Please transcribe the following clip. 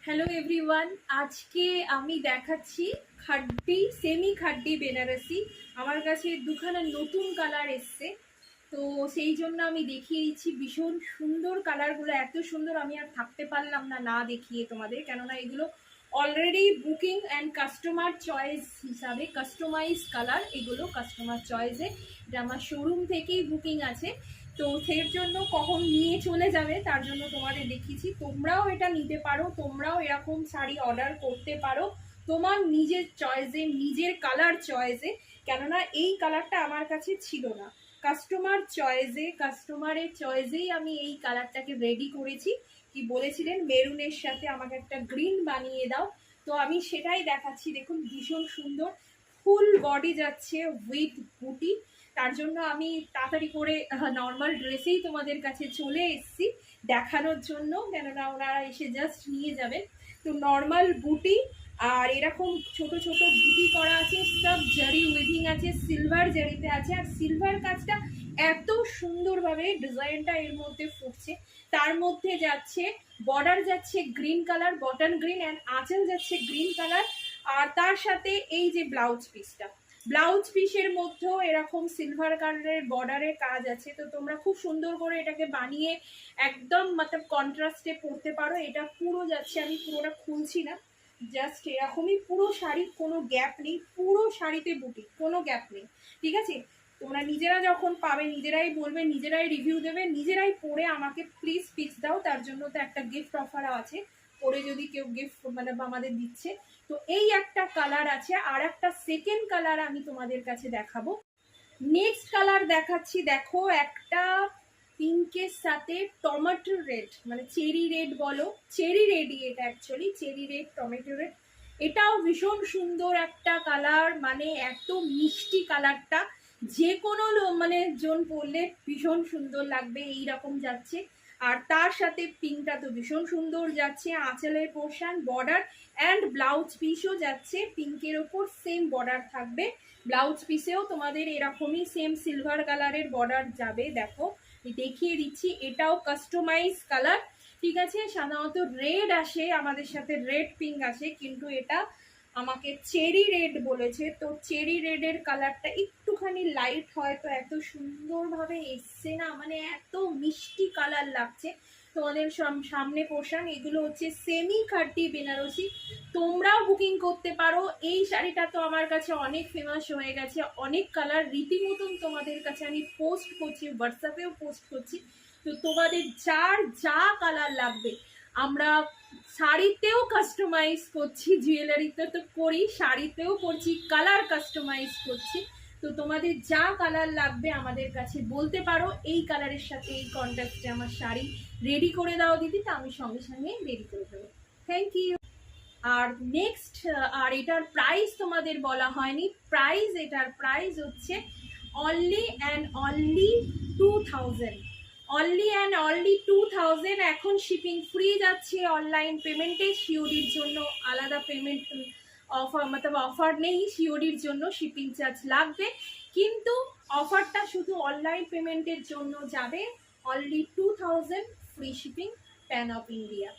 Hello everyone, আজকে আমি দেখাচ্ছি খাড্ডি সেমি খাড্ডি বেনারসি। আমার কাছে দুখানা নতুন কালার এসছে, তো সেই জন্য আমি দেখিয়ে দিচ্ছি। ভীষণ সুন্দর কালারগুলো, এত সুন্দর আমি আর থাকতে পারলাম না না দেখিয়ে তোমাদের, কেননা এগুলো already booking and customer choice হিসাবে কাস্টমাইজ কালার, এগুলো কাস্টমার চয়েসে, এটা আমার শোরুম থেকেই বুকিং আছে। তো সেই জন্য কখন নিয়ে চলে যাবে তার জন্য তোমাদের দেখিয়েছি। তোমরাও এটা নিতে পারো, তোমরাও এরকম শাড়ি অর্ডার করতে পারো তোমার নিজের চয়েসে, নিজের কালার চয়েসে, কেননা এই কালারটা আমার কাছে ছিল না। কাস্টমার চয়েসে, কাস্টমারের চয়েসেই আমি এই কালারটাকে রেডি করেছি। কি বলেছিলেন মেরুনের সাথে আমাকে একটা গ্রিন বানিয়ে দাও, তো আমি সেটাই দেখাচ্ছি। দেখুন ভীষণ সুন্দর, ফুল বডি যাচ্ছে উইথ বুটি। তার জন্য আমি তাড়াতাড়ি করে নর্মাল ড্রেসেই তোমাদের কাছে চলে এসেছি দেখানোর জন্য, কেননা ওনারা এসে জাস্ট নিয়ে যাবে। তো নর্মাল বুটি আর এরকম ছোট ছোট বুটি করা আছে, সব জারি উইভিং আছে, সিলভার জারিতে আছে। আর সিলভার কাজটা এত সুন্দরভাবে ডিজাইনটা এর মধ্যে ফুটছে। তার মধ্যে যাচ্ছে বর্ডার যাচ্ছে green colour, button green, and আঁচল যাচ্ছে গ্রিন কালার। আর তার সাথে এই যে ব্লাউজ পিসটা, ব্লাউজ পিসের মধ্যেও এরকম সিলভার কালারের বর্ডারের কাজ আছে। তো তোমরা খুব সুন্দর করে এটাকে বানিয়ে একদম মতলব কন্ট্রাস্টে পরতে পারো। এটা পুরো যাচ্ছে, আমি পুরোটা খুলছি না, জাস্ট এরকমই পুরো শাড়ি, কোনো গ্যাপ নেই, পুরো শাড়িতে বুটি, কোনো গ্যাপ নেই। ঠিক আছে, তোমরা নিজেরা যখন পাবে নিজেরাই বলবে, নিজেরাই রিভিউ দেবে, নিজেরাই পরে আমাকে প্লিজ পিক্স দাও। তার জন্য তো একটা গিফট অফারও আছে, পরে যদি কেউ গিফট মানে আমাদের দিচ্ছে। তো এই একটা কালার আছে, আর একটা সেকেন্ড কালার আমি তোমাদের কাছে দেখাবো। নেক্সট কালার দেখাচ্ছি, দেখো একটা পিঙ্কের সাথে টমেটো রেড, মানে চেরি রেড বলো, চেরি রেডই এটা actually, cherry red tomato red. এটাও ভীষণ সুন্দর একটা কালার, মানে এত মিষ্টি কালারটা, যে কোনো মানে জন পরলে ভীষণ সুন্দর লাগবে, এই রকম যাচ্ছে। আর তার সাথে পিঙ্কটা তো ভীষণ সুন্দর যাচ্ছে, আঁচলের পোর্শন, বর্ডার অ্যান্ড ব্লাউজ পিসও যাচ্ছে পিঙ্কের ওপর, সেম বর্ডার থাকবে। ব্লাউজ পিসেও তোমাদের এরকমই সেম সিলভার কালারের বর্ডার যাবে। দেখো দেখিয়ে দিচ্ছি, এটাও কাস্টমাইজ কালার। ঠিক আছে, সাধারণত রেড আসে আমাদের সাথে, রেড পিঙ্ক আসে, কিন্তু এটা আমাকে চেরি রেড বলেছে। তো চেরি রেডের কালারটা একটুখানি লাইট হয়, তো এত সুন্দরভাবে এসছে না, মানে এত মিষ্টি কালার লাগছে। তোমাদের সামনে পোর্শন, এগুলো হচ্ছে সেমি খাড্ডি বেনারসি, তোমরাও বুকিং করতে পারো। এই শাড়িটা তো আমার কাছে অনেক ফেমাস হয়ে গেছে, অনেক কালার রীতিমতন তোমাদের কাছে আমি পোস্ট করছি, হোয়াটসঅ্যাপেও পোস্ট করছি। তো তোমাদের যার যা কালার লাগবে, আমরা শাড়িতেও কাস্টমাইজ করছি, জুয়েলারিতে তো করি, শাড়িতেও করছি, কালার কাস্টমাইজ করছি। তো তোমাদের যা কালার লাগবে আমাদের কাছে বলতে পারো, এই কালারের সাথে এই কন্ট্রাস্টে আমার শাড়ি রেডি করে দাও দিদি, তো আমি সঙ্গে সঙ্গে রেডি করে দেবো। Thank you. আর নেক্সট, আর এটার প্রাইস তোমাদের বলা হয়নি, প্রাইস, এটার প্রাইস হচ্ছে only and only 2000, only and only 2000। এখন শিপিং ফ্রি যাচ্ছে অনলাইন পেমেন্টে, সিওডির জন্য আলাদা পেমেন্ট অফার, মতলব অফার নেই, সিওডির জন্য শিপিং চার্জ লাগবে, কিন্তু অফারটা শুধু অনলাইন পেমেন্টের জন্য যাবে। Only 2000 free shipping, pan of India.